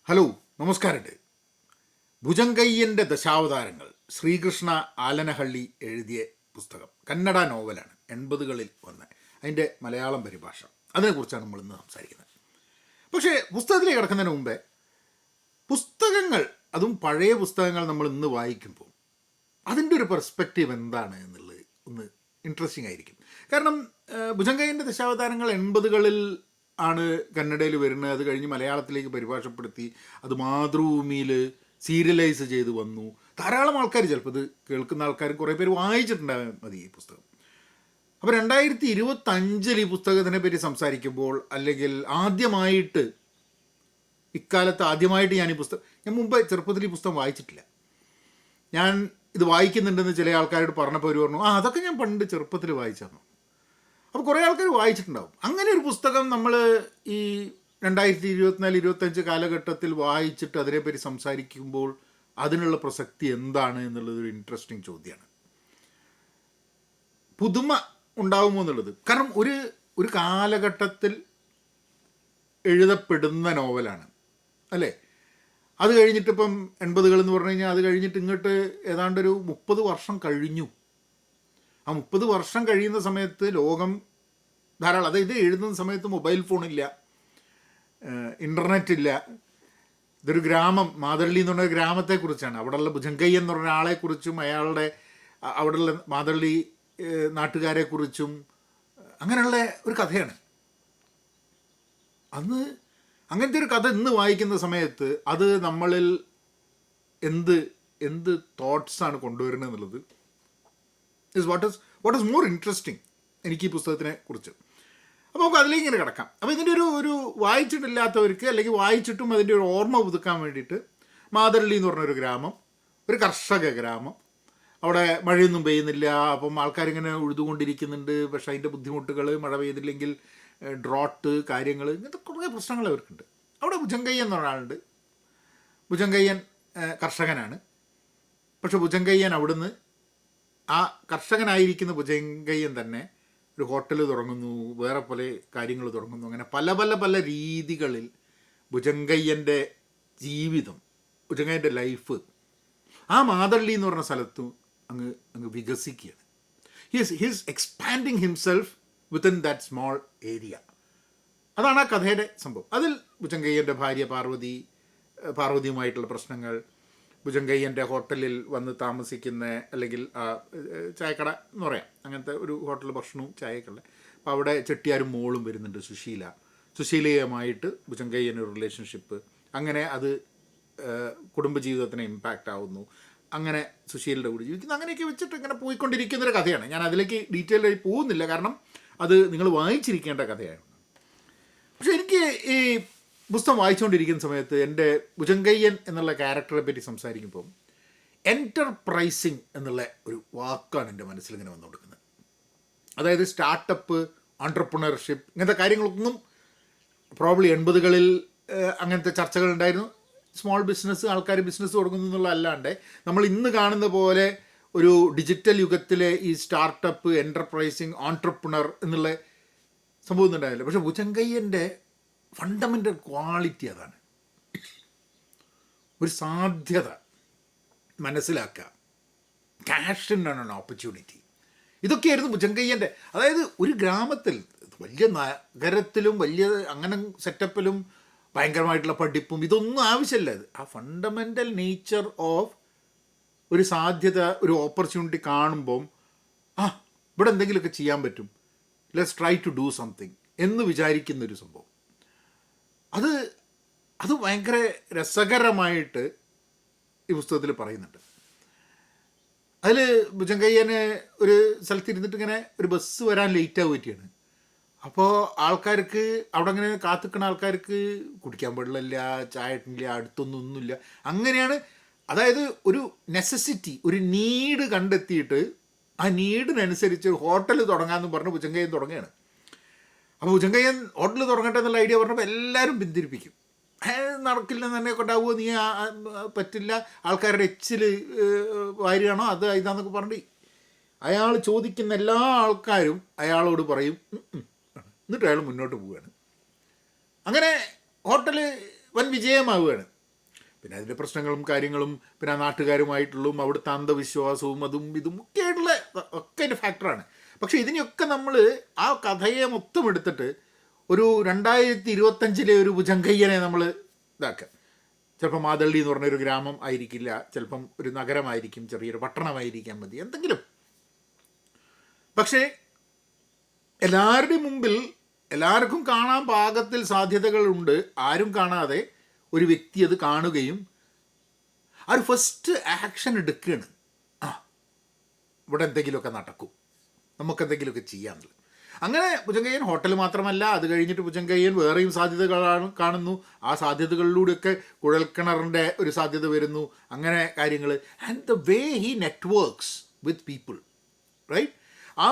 Hello, നമസ്കാരമുണ്ട്. ഭുജങ്കയ്യൻ്റെ ദശാവതാരങ്ങൾ ശ്രീകൃഷ്ണ ആലനഹള്ളി എഴുതിയ പുസ്തകം കന്നഡ നോവലാണ്. 80കളിൽ വന്ന അതിൻ്റെ മലയാളം പരിഭാഷ, അതിനെക്കുറിച്ചാണ് നമ്മളിന്ന് സംസാരിക്കുന്നത്. പക്ഷേ പുസ്തകത്തിലേക്ക് കിടക്കുന്നതിന് മുമ്പേ പുസ്തകങ്ങൾ, അതും പഴയ പുസ്തകങ്ങൾ നമ്മൾ ഇന്ന് വായിക്കുമ്പോൾ അതിൻ്റെ ഒരു പെർസ്പെക്റ്റീവ് എന്താണ് എന്നുള്ളത് ഒന്ന് ഇൻട്രസ്റ്റിംഗ് ആയിരിക്കും. കാരണം ഭുജങ്കയ്യൻ്റെ ദശാവതാരങ്ങൾ 80കളിൽ ആണ് കന്നഡയിൽ വരുന്നത്. അത് കഴിഞ്ഞ് മലയാളത്തിലേക്ക് പരിഭാഷപ്പെടുത്തി അത് മാതൃഭൂമിയിൽ സീരിയലൈസ് ചെയ്ത് വന്നു. ധാരാളം ആൾക്കാർ, ചിലപ്പോൾ ഇത് കേൾക്കുന്ന ആൾക്കാർ കുറേ പേര് വായിച്ചിട്ടുണ്ടാകാൻ മതി ഈ പുസ്തകം. അപ്പോൾ 2025 ഈ പുസ്തകത്തിനെ പറ്റി സംസാരിക്കുമ്പോൾ, അല്ലെങ്കിൽ ഇക്കാലത്ത് ആദ്യമായിട്ട് ഞാൻ മുമ്പ് ചെറുപ്പത്തിൽ ഈ പുസ്തകം വായിച്ചിട്ടില്ല. ഞാൻ ഇത് വായിക്കുന്നുണ്ടെന്ന് ചില ആൾക്കാരോട് പറഞ്ഞപ്പോൾ അവർ പറഞ്ഞു, അതൊക്കെ ഞാൻ പണ്ട് ചെറുപ്പത്തിൽ വായിച്ചായിരുന്നു. അപ്പോൾ കുറേ ആൾക്കാർ വായിച്ചിട്ടുണ്ടാവും. അങ്ങനെ ഒരു പുസ്തകം നമ്മൾ ഈ 2024-25 കാലഘട്ടത്തിൽ വായിച്ചിട്ട് അതിനെപ്പറ്റി സംസാരിക്കുമ്പോൾ അതിനുള്ള പ്രസക്തി എന്താണ് എന്നുള്ളതൊരു ഇൻട്രസ്റ്റിംഗ് ചോദ്യമാണ്. പുതുമ ഉണ്ടാകുമോ എന്നുള്ളത്. കാരണം ഒരു കാലഘട്ടത്തിൽ എഴുതപ്പെടുന്ന നോവലാണ് അല്ലേ. അത് കഴിഞ്ഞിട്ടിപ്പം 80കൾ എന്ന് പറഞ്ഞു കഴിഞ്ഞാൽ അത് കഴിഞ്ഞിട്ട് ഇങ്ങോട്ട് ഏതാണ്ടൊരു 30 വർഷം കഴിഞ്ഞു. ആ 30 വർഷം കഴിയുന്ന സമയത്ത് ലോകം ധാരാളം, അതായത് എഴുതുന്ന സമയത്ത് മൊബൈൽ ഫോണില്ല, ഇൻ്റർനെറ്റ് ഇല്ല. ഇതൊരു ഗ്രാമം, മാതള്ളി എന്ന് പറഞ്ഞ ഗ്രാമത്തെക്കുറിച്ചാണ്. അവിടെയുള്ള ഭുജങ്കയ്യൻ എന്ന് പറഞ്ഞ ആളെക്കുറിച്ചും അയാളുടെ അവിടെയുള്ള മാതള്ളി നാട്ടുകാരെക്കുറിച്ചും അങ്ങനെയുള്ള ഒരു കഥയാണ്. അന്ന് അങ്ങനത്തെ ഒരു കഥ ഇന്ന് വായിക്കുന്ന സമയത്ത് അത് നമ്മളിൽ എന്ത് തോട്ട്സാണ് കൊണ്ടുവരുന്നത് എന്നുള്ളത് വാട്ട് ഈസ് മോർ ഇൻട്രസ്റ്റിംഗ് എനിക്ക് ഈ പുസ്തകത്തിനെ കുറിച്ച്. അപ്പോൾ നമുക്ക് അതിലേക്ക് ഇങ്ങനെ കിടക്കാം. അപ്പോൾ ഇതിൻ്റെ ഒരു വായിച്ചിട്ടില്ലാത്തവർക്ക്, അല്ലെങ്കിൽ വായിച്ചിട്ടും അതിൻ്റെ ഒരു ഓർമ്മ പുതുക്കാൻ വേണ്ടിയിട്ട്, മാതള്ളി എന്ന് പറഞ്ഞൊരു ഗ്രാമം, ഒരു കർഷക ഗ്രാമം. അവിടെ മഴയൊന്നും പെയ്യുന്നില്ല, അപ്പം ആൾക്കാരിങ്ങനെ ഉഴുതുകൊണ്ടിരിക്കുന്നുണ്ട്. പക്ഷേ അതിൻ്റെ ബുദ്ധിമുട്ടുകൾ, മഴ പെയ്തില്ലെങ്കിൽ ഡ്രോട്ട്, കാര്യങ്ങൾ, ഇങ്ങനത്തെ കുറേ പ്രശ്നങ്ങൾ അവർക്കുണ്ട്. അവിടെ ഭുജങ്കയ്യൻ എന്ന് പറഞ്ഞ ആളുണ്ട്. ഭുജങ്കയ്യൻ കർഷകനാണ്. പക്ഷെ ഭുജങ്കയ്യൻ അവിടുന്ന്, ആ കർഷകനായിരിക്കുന്ന ഭുജങ്കയ്യൻ തന്നെ ഒരു ഹോട്ടൽ തുടങ്ങുന്നു, വേറെ പല കാര്യങ്ങൾ തുടങ്ങുന്നു. അങ്ങനെ പല രീതികളിൽ ഭുജങ്കയ്യൻ്റെ ജീവിതം, ഭുജങ്കയ്യൻ്റെ ലൈഫ് ആ മാതള്ളി എന്ന് പറഞ്ഞ സ്ഥലത്ത് അങ്ങ് വികസിക്കുകയാണ്. His expanding himself within that small area. അതാണ് ആ കഥയുടെ സംഭവം. അതിൽ ഭുജങ്കയ്യൻ്റെ ഭാര്യ പാർവതിയുമായിട്ടുള്ള പ്രശ്നങ്ങൾ, ഭുജങ്കയ്യൻ്റെ ഹോട്ടലിൽ വന്ന് താമസിക്കുന്ന, അല്ലെങ്കിൽ ചായക്കട എന്ന് പറയാം, അങ്ങനത്തെ ഒരു ഹോട്ടൽ, ഭക്ഷണവും ചായയൊക്കെ. അപ്പോൾ അവിടെ ചെട്ടിയാരും മോളും വരുന്നുണ്ട്, സുശീലയുമായിട്ട് ഭുജങ്കയ്യനൊരു റിലേഷൻഷിപ്പ്. അങ്ങനെ അത് കുടുംബജീവിതത്തിന് ഇമ്പാക്റ്റ് ആവുന്നു. അങ്ങനെ സുശീലയുടെ കൂടി ജീവിക്കുന്നു. അങ്ങനെയൊക്കെ വെച്ചിട്ട് ഇങ്ങനെ പോയിക്കൊണ്ടിരിക്കുന്നൊരു കഥയാണ്. ഞാൻ അതിലേക്ക് ഡീറ്റെയിൽ ആയി പോകുന്നില്ല, കാരണം അത് നിങ്ങൾ വായിച്ചിരിക്കേണ്ട കഥയാണ്. പക്ഷെ എനിക്ക് ഈ പുസ്തകം വായിച്ചുകൊണ്ടിരിക്കുന്ന സമയത്ത് എൻ്റെ ഭുജങ്കയ്യൻ എന്നുള്ള ക്യാരക്ടറെ പറ്റി സംസാരിക്കുമ്പം എൻ്റർപ്രൈസിങ് എന്നുള്ള ഒരു വാക്കാണ് എൻ്റെ മനസ്സിലിങ്ങനെ വന്നു കൊടുക്കുന്നത്. അതായത് സ്റ്റാർട്ടപ്പ്, ഓൺട്രപ്രണർഷിപ്പ്, ഇങ്ങനത്തെ കാര്യങ്ങളൊന്നും പ്രോബ്ലി 80കളിൽ അങ്ങനത്തെ ചർച്ചകളുണ്ടായിരുന്നു. സ്മോൾ ബിസിനസ്, ആൾക്കാർ ബിസിനസ് തുടങ്ങുന്നു എന്നുള്ള അല്ലാണ്ട് നമ്മൾ ഇന്ന് കാണുന്ന പോലെ ഒരു ഡിജിറ്റൽ യുഗത്തിലെ ഈ സ്റ്റാർട്ടപ്പ്, എൻ്റർപ്രൈസിങ്, ഓൺട്രപ്രണർ എന്നുള്ള സംഭവം ഒന്നും ഉണ്ടായില്ല. പക്ഷേ ഭുജങ്കയ്യൻ്റെ ഫണ്ടമെൻ്റൽ ക്വാളിറ്റി അതാണ്. ഒരു സാധ്യത മനസ്സിലാക്കുക, ക്യാഷ് ഇൻ ആൻ ഓപ്പർച്യൂണിറ്റി, ഇതൊക്കെയായിരുന്നു ഭുജങ്കയ്യൻ്റെ. അതായത് ഒരു ഗ്രാമത്തിൽ, വലിയ നഗരത്തിലും വലിയ അങ്ങനെ സെറ്റപ്പിലും ഭയങ്കരമായിട്ടുള്ള പഠിപ്പും ഇതൊന്നും ആവശ്യമില്ല. ആ ഫണ്ടമെൻ്റൽ നേച്ചർ ഓഫ് ഒരു സാധ്യത, ഒരു ഓപ്പർച്യൂണിറ്റി കാണുമ്പം ഇവിടെ എന്തെങ്കിലുമൊക്കെ ചെയ്യാൻ പറ്റും, let's try to do something എന്ന് വിചാരിക്കുന്നൊരു സംഭവം. അത് ഭയങ്കര രസകരമായിട്ട് ഈ പുസ്തകത്തിൽ പറയുന്നുണ്ട്. അതിൽ ഭുജങ്കയ്യന് ഒരു സ്ഥലത്ത് ഇരുന്നിട്ട് ഇങ്ങനെ ഒരു ബസ് വരാൻ ലേറ്റ് ആവുകയാണ്. അപ്പോൾ ആൾക്കാർക്ക് അവിടെ അങ്ങനെ കാത്തിക്കുന്ന ആൾക്കാർക്ക് കുടിക്കാൻ പാടില്ല, ചായ ഇട്ടില്ല, അടുത്തൊന്നുമില്ല. അങ്ങനെയാണ്. അതായത് ഒരു നെസസിറ്റി, ഒരു നീഡ് കണ്ടെത്തിയിട്ട് ആ നീഡിനനുസരിച്ച് ഹോട്ടൽ തുടങ്ങാമെന്ന് പറഞ്ഞ് ഭുജങ്കയ്യൻ തുടങ്ങുകയാണ്. അപ്പോൾ ഭുജങ്കയ്യൻ ഹോട്ടൽ തുടങ്ങട്ടെ എന്നുള്ള ഐഡിയ പറഞ്ഞപ്പോൾ എല്ലാവരും പിന്തിരിപ്പിക്കും. നടക്കില്ലെന്ന് തന്നെ കൊണ്ടാവുമോ, നീ പറ്റില്ല, ആൾക്കാരുടെ എച്ചിൽ വാരിയാണോ അത് ഇതാന്നൊക്കെ പറഞ്ഞിട്ട് അയാൾ ചോദിക്കുന്ന എല്ലാ ആൾക്കാരും അയാളോട് പറയും. എന്നിട്ട് അയാൾ മുന്നോട്ട് പോവുകയാണ്. അങ്ങനെ ഹോട്ടൽ വൻ വിജയമാവുകയാണ്. പിന്നെ അതിൻ്റെ പ്രശ്നങ്ങളും കാര്യങ്ങളും പിന്നെ ആ നാട്ടുകാരുമായിട്ടുള്ളതും അവിടുത്തെ അന്ധവിശ്വാസവും അതും ഇതും ഒക്കെ ആയിട്ടുള്ള ഒക്കെ അതിൻ്റെ ഫാക്ടറാണ്. പക്ഷേ ഇതിനെയൊക്കെ നമ്മൾ ആ കഥയെ മൊത്തം എടുത്തിട്ട് ഒരു 2025 ഒരു ഭുജങ്കയ്യനെ നമ്മൾ ഇതാക്കുക. ചിലപ്പോൾ മാതള്ളി എന്ന് പറഞ്ഞൊരു ഗ്രാമം ആയിരിക്കില്ല, ചിലപ്പം ഒരു നഗരമായിരിക്കും, ചെറിയൊരു പട്ടണമായിരിക്കാൻ മതി, എന്തെങ്കിലും. പക്ഷേ എല്ലാവരുടെയും മുമ്പിൽ എല്ലാവർക്കും കാണാൻ പാകത്തിൽ സാധ്യതകളുണ്ട്. ആരും കാണാതെ ഒരു വ്യക്തി അത് കാണുകയും ആ ഒരു ഫസ്റ്റ് ആക്ഷൻ എടുക്കുകയാണ്. ആ, ഇവിടെ എന്തെങ്കിലുമൊക്കെ നടക്കും, നമുക്കെന്തെങ്കിലുമൊക്കെ ചെയ്യാമെന്നുള്ളത്. അങ്ങനെ ഭുജങ്കയ്യൻ ഹോട്ടൽ മാത്രമല്ല, അത് കഴിഞ്ഞിട്ട് ഭുജങ്കയ്യൻ വേറെയും സാധ്യതകളാണ് കാണുന്നു. ആ സാധ്യതകളിലൂടെയൊക്കെ കുഴൽക്കിണറിൻ്റെ ഒരു സാധ്യത വരുന്നു, അങ്ങനെ കാര്യങ്ങൾ. And the way he networks with people, right? ആ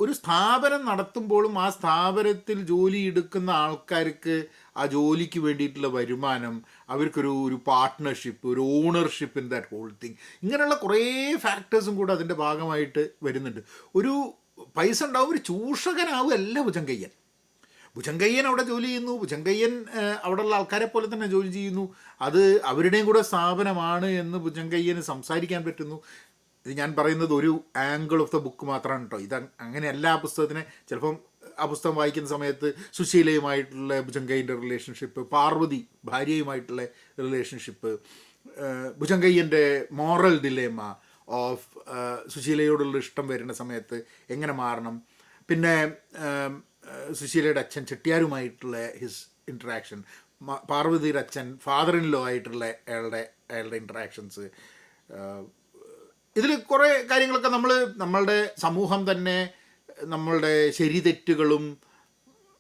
ഒരു സ്ഥാപനം നടത്തുമ്പോഴും ആ സ്ഥാപനത്തിൽ ജോലി എടുക്കുന്ന ആൾക്കാർക്ക് ആ ജോലിക്ക് വേണ്ടിയിട്ടുള്ള വരുമാനം, അവർക്കൊരു പാർട്ട്ണർഷിപ്പ്, ഒരു ownership in that whole thing, ഇങ്ങനെയുള്ള കുറേ ഫാക്ടേഴ്സും കൂടെ അതിൻ്റെ ഭാഗമായിട്ട് വരുന്നുണ്ട്. ഒരു പൈസ ഉണ്ടാവും, ഒരു ചൂഷകനാവുകയല്ല ഭുജങ്കയ്യൻ. ഭുജങ്കയ്യൻ അവിടെ ജോലി ചെയ്യുന്നു, ഭുജങ്കയ്യൻ അവിടെയുള്ള ആൾക്കാരെ പോലെ തന്നെ ജോലി ചെയ്യുന്നു. അത് അവരുടെയും കൂടെ സ്ഥാപനമാണ് എന്ന് ഭുജങ്കയ്യന് സംസാരിക്കാൻ പറ്റുന്നു. ഇത് ഞാൻ പറയുന്നത് ഒരു ആംഗിൾ ഓഫ് ദ ബുക്ക് മാത്രമാണ് കേട്ടോ. ഇത് അങ്ങനെയല്ല ആ പുസ്തകത്തിനെ. ചിലപ്പം ആ പുസ്തകം വായിക്കുന്ന സമയത്ത് സുശീലയുമായിട്ടുള്ള ഭുജങ്കയ്യൻ്റെ റിലേഷൻഷിപ്പ്, പാർവതി ഭാര്യയുമായിട്ടുള്ള റിലേഷൻഷിപ്പ്, ഭുജങ്കയ്യൻ്റെ മോറൽ ഡിലേമ ഓഫ് സുശീലയോടുള്ള ഇഷ്ടം വരുന്ന സമയത്ത് എങ്ങനെ മാറണം, പിന്നെ സുശീലയുടെ അച്ഛൻ ചെട്ടിയാരുമായിട്ടുള്ള ഹിസ് ഇൻട്രാക്ഷൻ, പാർവതിയുടെ അച്ഛൻ ഫാദർ ഇൻ ലോ ആയിട്ടുള്ള അയാളുടെ ഇൻട്രാക്ഷൻസ്, ഇതിൽ കുറേ കാര്യങ്ങളൊക്കെ നമ്മളുടെ സമൂഹം തന്നെ നമ്മളുടെ ശരി തെറ്റുകളും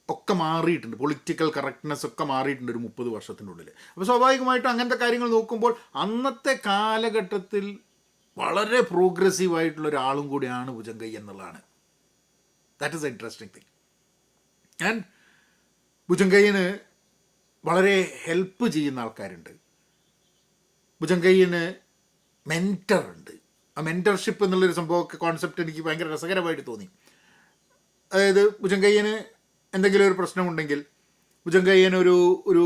ഒക്കെ മാറിയിട്ടുണ്ട്, പൊളിറ്റിക്കൽ കറക്റ്റ്നെസ് ഒക്കെ മാറിയിട്ടുണ്ട് ഒരു 30 വർഷത്തിനുള്ളിൽ. അപ്പോൾ സ്വാഭാവികമായിട്ടും അങ്ങനത്തെ കാര്യങ്ങൾ നോക്കുമ്പോൾ അന്നത്തെ കാലഘട്ടത്തിൽ വളരെ പ്രോഗ്രസീവായിട്ടുള്ള ഒരാളും കൂടിയാണ് ഭുജങ്കയ്യൻ എന്നുള്ളതാണ്. That is a interesting thing. And ഭുജങ്കയ്യന് വളരെ ഹെൽപ്പ് ചെയ്യുന്ന ആൾക്കാരുണ്ട്. ഭുജങ്കയ്യന് മെൻറ്ററുണ്ട്. ആ മെൻറ്റർഷിപ്പ് എന്നുള്ളൊരു സംഭവമൊക്കെ കോൺസെപ്റ്റ് എനിക്ക് ഭയങ്കര രസകരമായിട്ട് തോന്നി. അതായത് ഭുജങ്കയ്യന് എന്തെങ്കിലും ഒരു പ്രശ്നമുണ്ടെങ്കിൽ ഭുജങ്കയ്യൻ ഒരു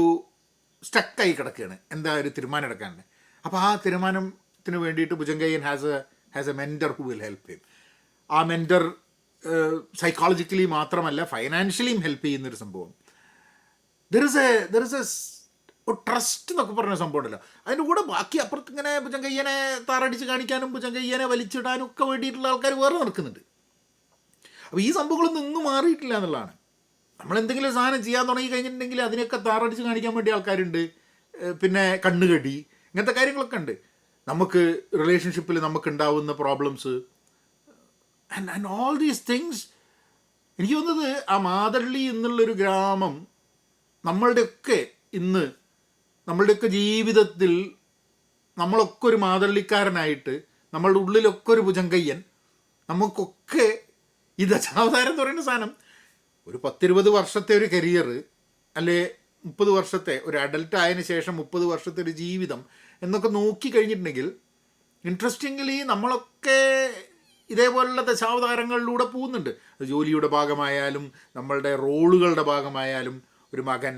സ്റ്റക്കായി കിടക്കുകയാണ്, എന്താ ഒരു തീരുമാനം എടുക്കാണ്ട്. അപ്പോൾ ആ തീരുമാനത്തിന് വേണ്ടിയിട്ട് Bhujangayyan has a mentor who will help him. ആ മെൻറ്റർ സൈക്കോളജിക്കലി മാത്രമല്ല ഫൈനാൻഷ്യലിയും ഹെൽപ്പ് ചെയ്യുന്നൊരു സംഭവം. ദർ ഇസ് എ ട്രസ്റ്റ് എന്നൊക്കെ പറഞ്ഞ സംഭവം ഉണ്ടല്ലോ. അതിൻ്റെ കൂടെ ബാക്കി അപ്പുറത്ത് ഇങ്ങനെ ഭുജങ്കയ്യനെ താറടിച്ച് കാണിക്കാനും ഭുജങ്കയ്യനെ വലിച്ചിടാനും ഒക്കെ വേണ്ടിയിട്ടുള്ള ആൾക്കാർ വേറെ നടക്കുന്നുണ്ട്. അപ്പോൾ ഈ സംഭവങ്ങളൊന്നും ഇന്നും മാറിയിട്ടില്ല എന്നുള്ളതാണ്. നമ്മളെന്തെങ്കിലും സാധനം ചെയ്യാൻ തുടങ്ങി കഴിഞ്ഞിട്ടുണ്ടെങ്കിൽ അതിനൊക്കെ താറടിച്ച് കാണിക്കാൻ വേണ്ടി ആൾക്കാരുണ്ട്. പിന്നെ കണ്ണുകടി, ഇങ്ങനത്തെ കാര്യങ്ങളൊക്കെ ഉണ്ട്. നമുക്ക് റിലേഷൻഷിപ്പിൽ നമുക്കുണ്ടാവുന്ന problems and all these things. എനിക്ക് തോന്നുന്നത് ആ മാതള്ളി എന്നുള്ളൊരു ഗ്രാമം നമ്മളുടെയൊക്കെ ജീവിതത്തിൽ നമ്മളൊക്കെ ഒരു മാതള്ളിക്കാരനായിട്ട്, നമ്മളുടെ ഉള്ളിലൊക്കെ ഒരു ഭുജങ്കയ്യൻ, നമുക്കൊക്കെ ഈ ദശാവതാരം എന്ന് പറയുന്ന സാധനം ഒരു 10-20 വർഷത്തെ ഒരു കരിയർ, അല്ലെ 30 വർഷത്തെ ഒരു അഡൽട്ട് ആയതിനു ശേഷം 30 വർഷത്തെ ഒരു ജീവിതം എന്നൊക്കെ നോക്കി കഴിഞ്ഞിട്ടുണ്ടെങ്കിൽ ഇൻട്രസ്റ്റിംഗ്ലി നമ്മളൊക്കെ ഇതേപോലുള്ള ദശാവതാരങ്ങളിലൂടെ പോകുന്നുണ്ട്. ജോലിയുടെ ഭാഗമായാലും നമ്മളുടെ റോളുകളുടെ ഭാഗമായാലും, ഒരു മകൻ,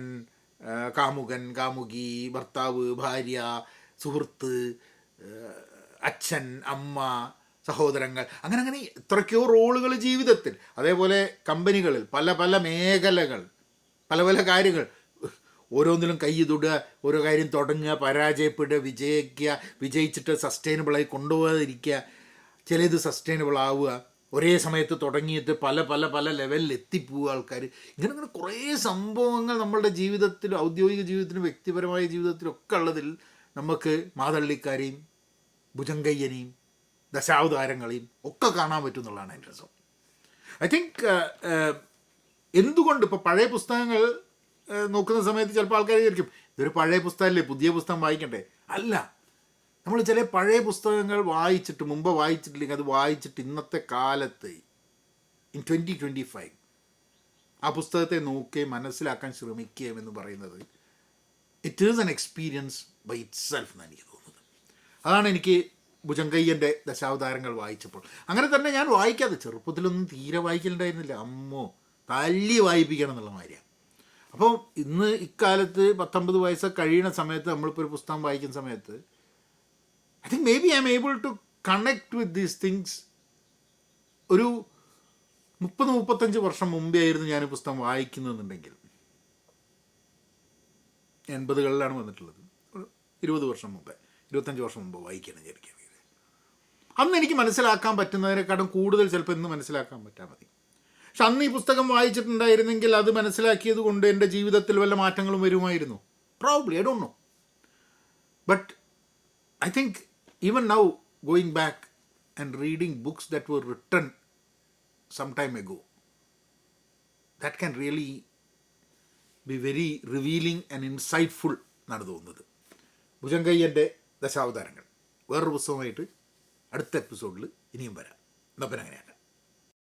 കാമുകൻ, കാമുകി, ഭർത്താവ്, ഭാര്യ, സുഹൃത്ത്, അച്ഛൻ, അമ്മ, സഹോദരങ്ങൾ, അങ്ങനെ എത്രയ്ക്കോ റോളുകൾ ജീവിതത്തിൽ. അതേപോലെ കമ്പനികളിൽ പല പല മേഖലകൾ, പല പല കാര്യങ്ങൾ, ഓരോന്നിലും കൈ തൊടുക, ഓരോ കാര്യം തുടങ്ങുക, പരാജയപ്പെടുക, വിജയിക്കുക, വിജയിച്ചിട്ട് സസ്റ്റൈനബിളായി കൊണ്ടുപോകാതിരിക്കുക, ചിലത് സസ്റ്റൈനബിൾ ആവുക, ഒരേ സമയത്ത് തുടങ്ങിയിട്ട് പല പല പല ലെവലിൽ എത്തിപ്പോവുക ആൾക്കാർ. ഇങ്ങനെ കുറേ സംഭവങ്ങൾ നമ്മളുടെ ജീവിതത്തിലും ഔദ്യോഗിക ജീവിതത്തിലും വ്യക്തിപരമായ ജീവിതത്തിലൊക്കെ ഉള്ളതിൽ നമുക്ക് മാതള്ളിക്കാരെയും ഭുജങ്കയ്യനെയും ദശാവതാരങ്ങളെയും ഒക്കെ കാണാൻ പറ്റും എന്നുള്ളതാണ് എൻ്റെ രസം. ഐ തിങ്ക് എന്തുകൊണ്ട് ഇപ്പോൾ പഴയ പുസ്തകങ്ങൾ നോക്കുന്ന സമയത്ത് ചിലപ്പോൾ ആൾക്കാർ വിചാരിക്കും ഇതൊരു പഴയ പുസ്തകമല്ലേ, പുതിയ പുസ്തകം വായിക്കണ്ടേ? അല്ല, നമ്മൾ ചില പഴയ പുസ്തകങ്ങൾ വായിച്ചിട്ട്, മുമ്പ് വായിച്ചിട്ടില്ലെങ്കിൽ അത് വായിച്ചിട്ട് ഇന്നത്തെ കാലത്ത് ഇൻ 2025 ആ പുസ്തകത്തെ നോക്കുകയും മനസ്സിലാക്കാൻ ശ്രമിക്കുകയും എന്ന് പറയുന്നത് it is an experience by itself എന്നാണ് എനിക്ക് തോന്നുന്നത്. അതാണ് എനിക്ക് ഭുജങ്കയ്യൻ്റെ ദശാവതാരങ്ങൾ വായിച്ചപ്പോൾ. അങ്ങനെ തന്നെ ഞാൻ വായിക്കാതെ ചെറുപ്പത്തിലൊന്നും തീരെ വായിക്കലുണ്ടായിരുന്നില്ല. അമ്മോ, തല്ലി വായിപ്പിക്കണം എന്നുള്ള മാതിരിയാണ്. അപ്പോൾ ഇന്ന് ഇക്കാലത്ത് 19 വയസ്സൊക്കെ കഴിയുന്ന സമയത്ത് നമ്മളിപ്പോൾ ഒരു പുസ്തകം വായിക്കുന്ന സമയത്ത് I think maybe I am able to connect with these things. ഒരു 30-35 വർഷം മുമ്പേ ആയിരുന്നു ഞാൻ പുസ്തകം വായിക്കുന്നതെന്നുണ്ടെങ്കിൽ, 80കളിലാണ് വന്നിട്ടുള്ളത്, ഒരു 20 വർഷം മുമ്പേ, 25 വർഷം മുമ്പ് വായിക്കണം വിചാരിക്കുകയാണെങ്കിൽ അന്ന് എനിക്ക് മനസ്സിലാക്കാൻ പറ്റുന്നതിനെക്കാളും കൂടുതൽ ചിലപ്പോൾ ഇന്ന് മനസ്സിലാക്കാൻ പറ്റാൻ മതി. പക്ഷെ അന്ന് ഈ പുസ്തകം വായിച്ചിട്ടുണ്ടായിരുന്നെങ്കിൽ അത് മനസ്സിലാക്കിയത് കൊണ്ട് എൻ്റെ ജീവിതത്തിൽ വല്ല മാറ്റങ്ങളും വരുമായിരുന്നു. Probably, I don't know. But I think even now going back and reading books that were written some time ago, that can really be very revealing and insightful എന്നാണ് തോന്നുന്നത്. ഭുജങ്കയ്യൻ്റെ ദശാവതാരങ്ങൾ വേറൊരു പുസ്തകമായിട്ട് അടുത്ത എപ്പിസോഡിൽ ഇനിയും വരാം. എന്നപ്പം അങ്ങനെയാണ്.